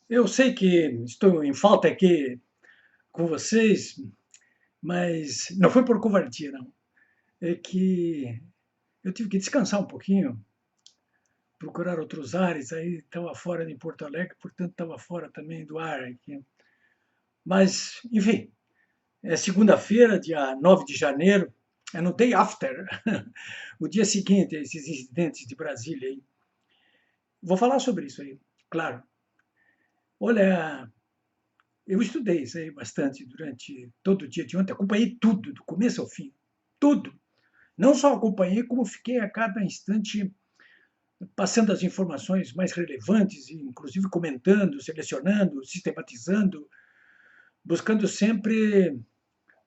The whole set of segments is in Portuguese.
Eu sei que estou em falta aqui com vocês, mas não foi por covardia, não. É que eu tive que descansar um pouquinho, procurar outros ares, aí estava fora de Porto Alegre, portanto estava fora também do ar aqui. Mas, enfim, é segunda-feira, dia 9 de janeiro, é no day after, o dia seguinte a esses incidentes de Brasília aí. Vou falar sobre isso aí, claro. Olha, eu estudei isso aí bastante durante todo o dia de ontem, acompanhei tudo, do começo ao fim, tudo. Não só acompanhei, como fiquei a cada instante passando as informações mais relevantes, inclusive comentando, selecionando, sistematizando, buscando sempre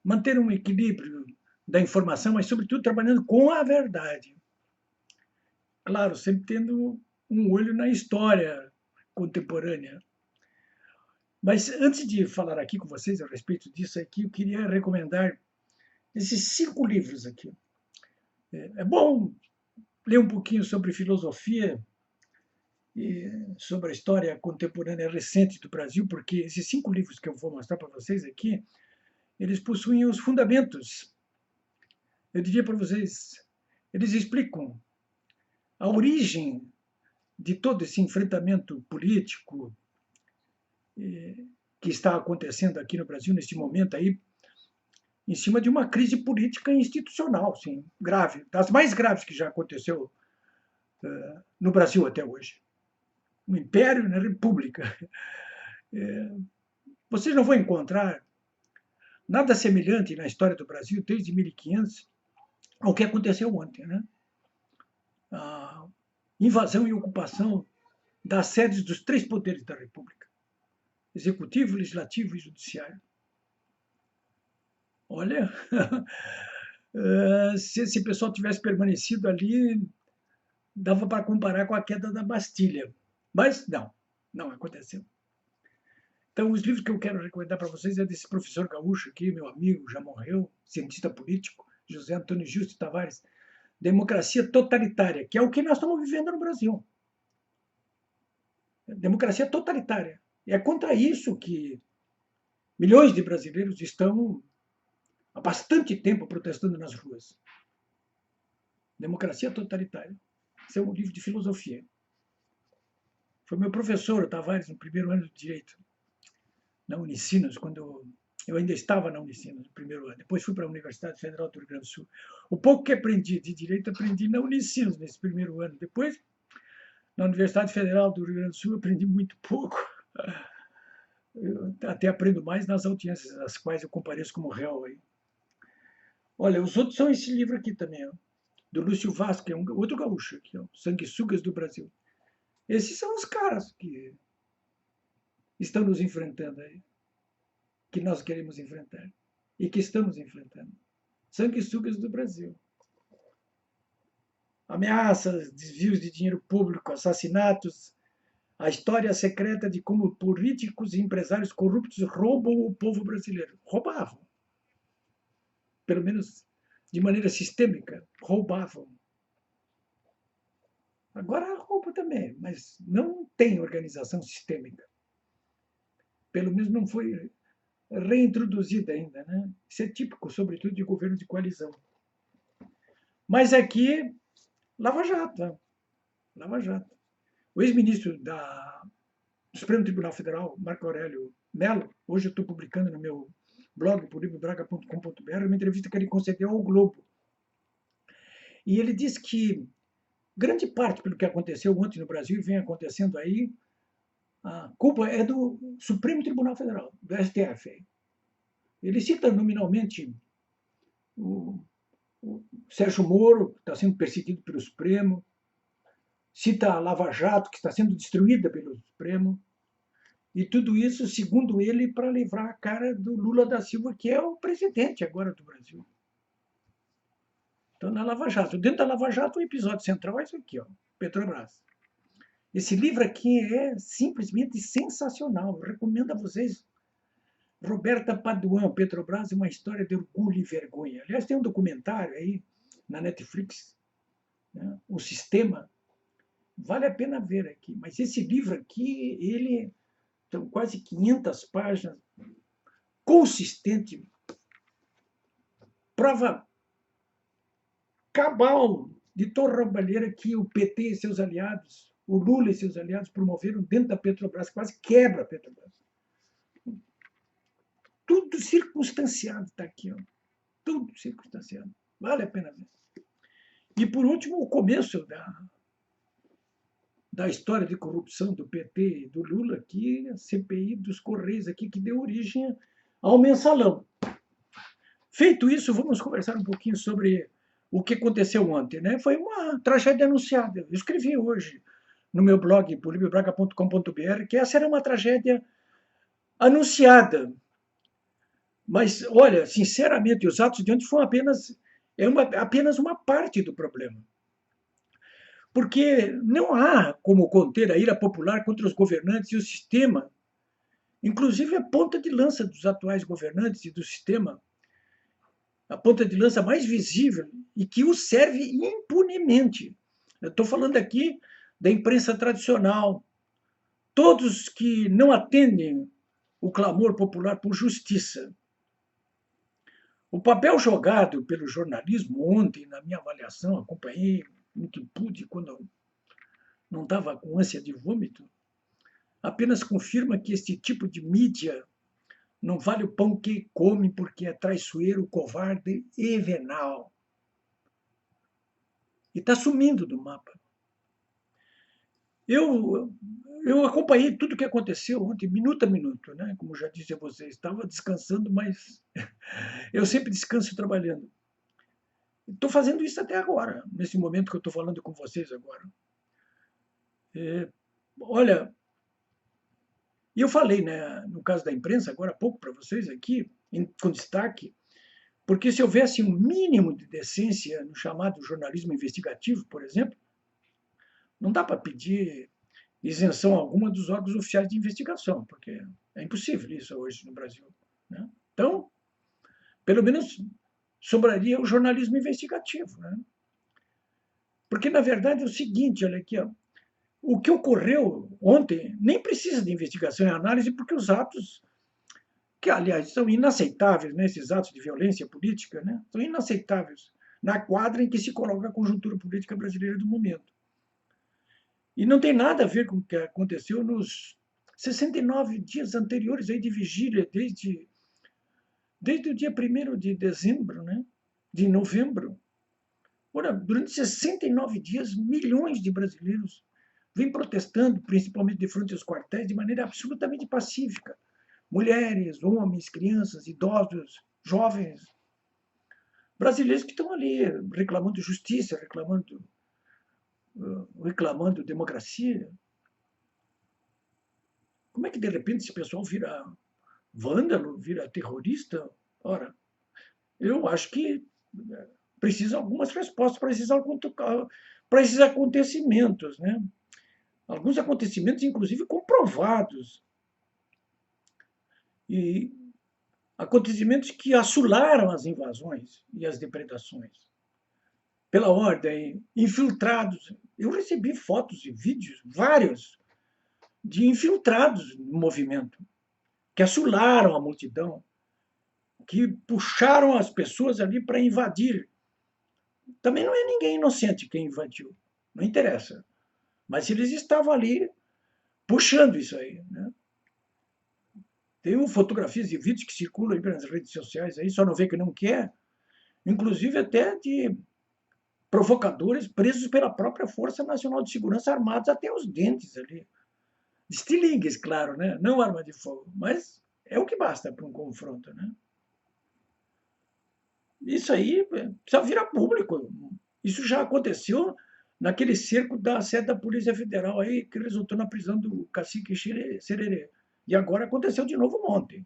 manter um equilíbrio da informação, mas, sobretudo, trabalhando com a verdade. Claro, sempre tendo um olho na história contemporânea. Mas antes de falar aqui com vocês a respeito disso aqui, eu queria recomendar esses 5 livros aqui. É bom ler um pouquinho sobre filosofia e sobre a história contemporânea recente do Brasil, porque esses 5 livros que eu vou mostrar para vocês aqui, eles possuem os fundamentos. Eu diria para vocês, eles explicam a origem de todo esse enfrentamento político que está acontecendo aqui no Brasil neste momento aí, em cima de uma crise política institucional, sim, grave, das mais graves que já aconteceu no Brasil até hoje. O Império na República. Vocês não vão encontrar nada semelhante na história do Brasil desde 1500 ao que aconteceu ontem, né? A invasão e ocupação das sedes dos 3 poderes da República: executivo, legislativo e judiciário. Olha, se esse pessoal tivesse permanecido ali, dava para comparar com a queda da Bastilha. Mas não aconteceu. Então, os livros que eu quero recomendar para vocês é desse professor gaúcho aqui, meu amigo, já morreu, cientista político, José Antônio Justo Tavares, Democracia Totalitária, que é o que nós estamos vivendo no Brasil. Democracia totalitária. E é contra isso que milhões de brasileiros estão há bastante tempo protestando nas ruas. Democracia Totalitária. Esse é um livro de filosofia. Foi meu professor, o Tavares, no primeiro ano de Direito, na Unicinos, quando eu ainda estava na Unicinos, no primeiro ano. Depois fui para a Universidade Federal do Rio Grande do Sul. O pouco que aprendi de Direito, aprendi na Unicinos, nesse primeiro ano. Depois, na Universidade Federal do Rio Grande do Sul, aprendi muito pouco. Eu até aprendo mais nas audiências, às quais eu compareço como réu aí. Olha, os outros são esse livro aqui também, ó, do Lúcio Vaz, que é outro gaúcho aqui, ó, Sanguessugas do Brasil. Esses são os caras que estão nos enfrentando aí, que nós queremos enfrentar e que estamos enfrentando. Sanguessugas do Brasil. Ameaças, desvios de dinheiro público, assassinatos, a história secreta de como políticos e empresários corruptos roubam o povo brasileiro. Roubavam. Pelo menos de maneira sistêmica, roubavam. Agora rouba também, mas não tem organização sistêmica. Pelo menos não foi reintroduzida ainda, né? Isso é típico, sobretudo, de governo de coalizão. Mas aqui, Lava Jato. Lava Jato. O ex-ministro do Supremo Tribunal Federal, Marco Aurélio Mello, hoje eu estou publicando no meu blog, polibobraga.com.br, uma entrevista que ele concedeu ao Globo. E ele diz que grande parte pelo que aconteceu ontem no Brasil e vem acontecendo aí, a culpa é do Supremo Tribunal Federal, do STF. Ele cita nominalmente o, o Sérgio Moro, que está sendo perseguido pelo Supremo, cita a Lava Jato, que está sendo destruída pelo Supremo, e tudo isso, segundo ele, para livrar a cara do Lula da Silva, que é o presidente agora do Brasil. Então, na Lava Jato. Dentro da Lava Jato, o episódio central é isso aqui, ó, Petrobras. Esse livro aqui é simplesmente sensacional. Eu recomendo a vocês. Roberta Paduan, Petrobras, uma história de orgulho e vergonha. Aliás, tem um documentário aí na Netflix, né? O Sistema. Vale a pena ver aqui. Mas esse livro aqui, ele são quase 500 páginas, consistente, prova cabal de torrabalheira que o PT e seus aliados, o Lula e seus aliados promoveram dentro da Petrobras, quase quebra a Petrobras. Tudo circunstanciado está aqui, ó. Tudo circunstanciado. Vale a pena ver. E, por último, o começo da história de corrupção do PT e do Lula, aqui, a CPI dos Correios, aqui, que deu origem ao mensalão. Feito isso, vamos conversar um pouquinho sobre o que aconteceu ontem, né? Foi uma tragédia anunciada. Eu escrevi hoje no meu blog, polibiobraga.com.br, que essa era uma tragédia anunciada. Mas, olha, sinceramente, os atos de ontem foram apenas uma parte do problema. Porque não há como conter a ira popular contra os governantes e o sistema, inclusive a ponta de lança dos atuais governantes e do sistema, a ponta de lança mais visível e que o serve impunemente. Eu estou falando aqui da imprensa tradicional, todos que não atendem o clamor popular por justiça. O papel jogado pelo jornalismo ontem, na minha avaliação, acompanhei no que pude quando não estava com ânsia de vômito, apenas confirma que este tipo de mídia não vale o pão que come porque é traiçoeiro, covarde e venal. E está sumindo do mapa. Eu acompanhei tudo o que aconteceu ontem, minuto a minuto, né? Como já disse a vocês, estava descansando, mas eu sempre descanso trabalhando. Estou fazendo isso até agora, nesse momento que eu estou falando com vocês agora. Olha, e eu falei, né, no caso da imprensa, agora há pouco para vocês aqui, com destaque, porque se houvesse um mínimo de decência no chamado jornalismo investigativo, por exemplo, não dá para pedir isenção alguma dos órgãos oficiais de investigação, porque é impossível isso hoje no Brasil, né? Então, pelo menos sobraria o jornalismo investigativo, né? Porque, na verdade, é o seguinte, olha aqui, ó, o que ocorreu ontem nem precisa de investigação e análise, porque os atos, que, aliás, são inaceitáveis, né, esses atos de violência política, né, são inaceitáveis na quadra em que se coloca a conjuntura política brasileira do momento. E não tem nada a ver com o que aconteceu nos 69 dias anteriores aí de vigília, desde o dia 1º de dezembro, né, de novembro. Ora, durante 69 dias, milhões de brasileiros vêm protestando, principalmente de frente aos quartéis, de maneira absolutamente pacífica. Mulheres, homens, crianças, idosos, jovens, brasileiros que estão ali reclamando justiça, reclamando democracia. Como é que, de repente, esse pessoal vira vândalo, vira terrorista? Ora, eu acho que precisa algumas respostas para esses acontecimentos, né? Alguns acontecimentos, inclusive, comprovados. E acontecimentos que assolaram as invasões e as depredações. Pela ordem, infiltrados. Eu recebi fotos e vídeos, vários, de infiltrados no movimento, que assolaram a multidão, que puxaram as pessoas ali para invadir. Também não é ninguém inocente quem invadiu, não interessa. Mas eles estavam ali puxando isso aí, né? Tem fotografias e vídeos que circulam aí pelas redes sociais, aí só não vê que não quer, inclusive até de provocadores presos pela própria Força Nacional de Segurança, armados até os dentes ali. De estilingues, claro, né? Não arma de fogo, mas é o que basta para um confronto, né? Isso aí precisa virar público. Isso já aconteceu naquele cerco da sede da Polícia Federal aí, que resultou na prisão do cacique Sererê. E agora aconteceu de novo ontem.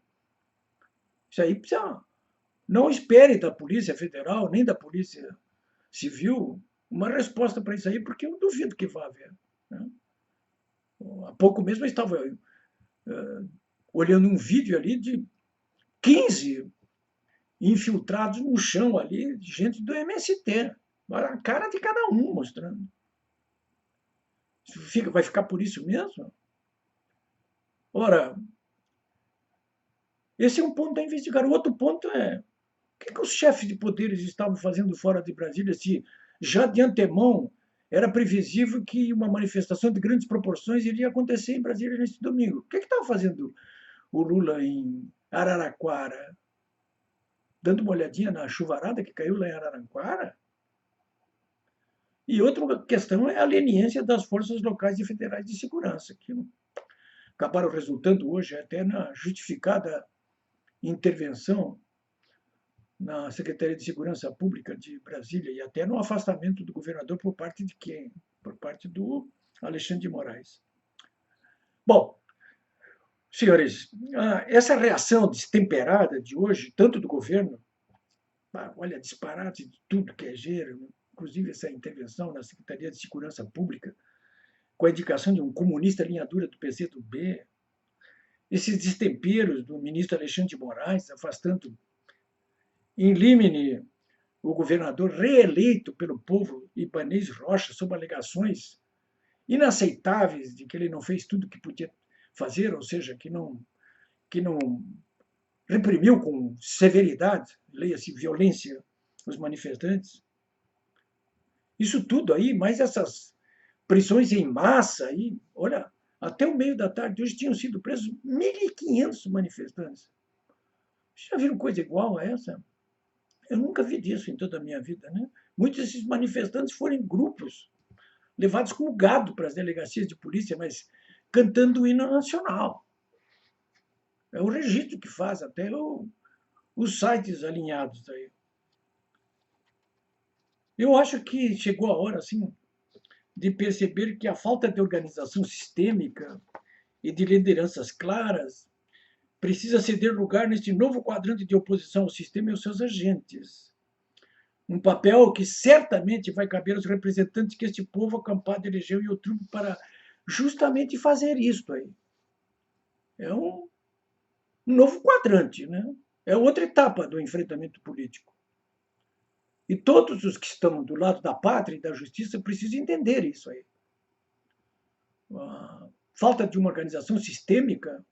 Isso aí precisa. Não espere da Polícia Federal, nem da Polícia Civil, uma resposta para isso aí, porque eu duvido que vá haver, né? Há pouco mesmo eu estava olhando um vídeo ali de 15 infiltrados no chão ali, gente do MST. A cara de cada um mostrando. Vai ficar por isso mesmo? Ora, esse é um ponto a investigar. O outro ponto é: o que os chefes de poderes estavam fazendo fora de Brasília, se já de antemão era previsível que uma manifestação de grandes proporções iria acontecer em Brasília neste domingo? O que estava fazendo o Lula em Araraquara? Dando uma olhadinha na chuvarada que caiu lá em Araraquara? E outra questão é a leniência das forças locais e federais de segurança, que acabaram resultando hoje até na justificada intervenção na Secretaria de Segurança Pública de Brasília e até no afastamento do governador por parte de quem? Por parte do Alexandre de Moraes. Bom, senhores, essa reação destemperada de hoje, tanto do governo, olha, disparate de tudo que é gênero, inclusive essa intervenção na Secretaria de Segurança Pública, com a indicação de um comunista linha dura do PCdoB, esses destemperos do ministro Alexandre de Moraes, afastando em limine o governador reeleito pelo povo Ibanez Rocha, sob alegações inaceitáveis de que ele não fez tudo o que podia fazer, ou seja, que não reprimiu com severidade, leia-se violência, os manifestantes. Isso tudo aí, mais essas prisões em massa aí, olha, até o meio da tarde hoje tinham sido presos 1.500 manifestantes. Vocês já viram coisa igual a essa? Eu nunca vi disso em toda a minha vida, né? Muitos desses manifestantes foram em grupos, levados como gado para as delegacias de polícia, mas cantando o hino nacional. É o registro que faz até os sites alinhados aí. Eu acho que chegou a hora, assim, de perceber que a falta de organização sistêmica e de lideranças claras precisa ceder lugar neste novo quadrante de oposição ao sistema e aos seus agentes. Um papel que certamente vai caber aos representantes que este povo acampado elegeu em outubro para justamente fazer isto aí. É um novo quadrante, né? É outra etapa do enfrentamento político. E todos os que estão do lado da pátria e da justiça precisam entender isso aí. A falta de uma organização sistêmica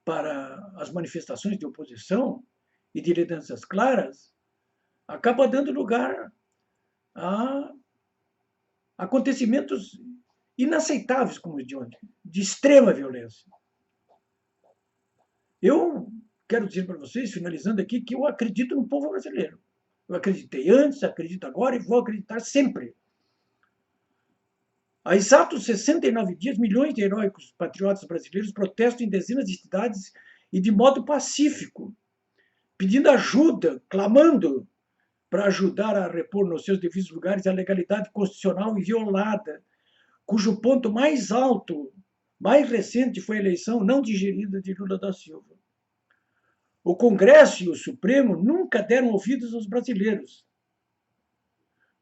para as manifestações de oposição e de lideranças claras acaba dando lugar a acontecimentos inaceitáveis como os de ontem, de extrema violência. Eu quero dizer para vocês, finalizando aqui, que eu acredito no povo brasileiro. Eu acreditei antes, acredito agora e vou acreditar sempre. Há exatos 69 dias, milhões de heróicos patriotas brasileiros protestam em dezenas de cidades e de modo pacífico, pedindo ajuda, clamando para ajudar a repor nos seus devidos lugares a legalidade constitucional inviolada, cujo ponto mais alto, mais recente, foi a eleição não digerida de Lula da Silva. O Congresso e o Supremo nunca deram ouvidos aos brasileiros.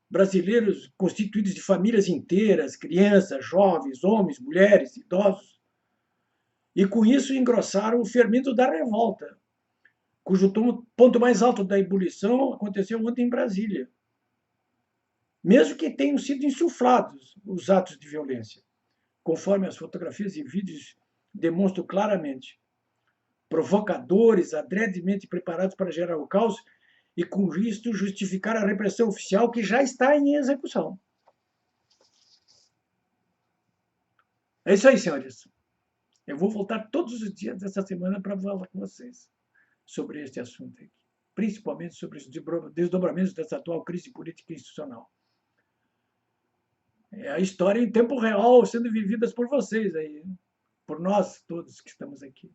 Brasileiros constituídos de famílias inteiras, crianças, jovens, homens, mulheres, idosos. E com isso engrossaram o fermento da revolta, cujo ponto mais alto da ebulição aconteceu ontem em Brasília. Mesmo que tenham sido insuflados os atos de violência, conforme as fotografias e vídeos demonstram claramente. Provocadores, adredemente preparados para gerar o caos e, com isto, justificar a repressão oficial que já está em execução. É isso aí, senhores. Eu vou voltar todos os dias dessa semana para falar com vocês sobre este assunto aqui, principalmente sobre os desdobramentos dessa atual crise política e institucional. É a história em tempo real sendo vivida por vocês aí, por nós todos que estamos aqui.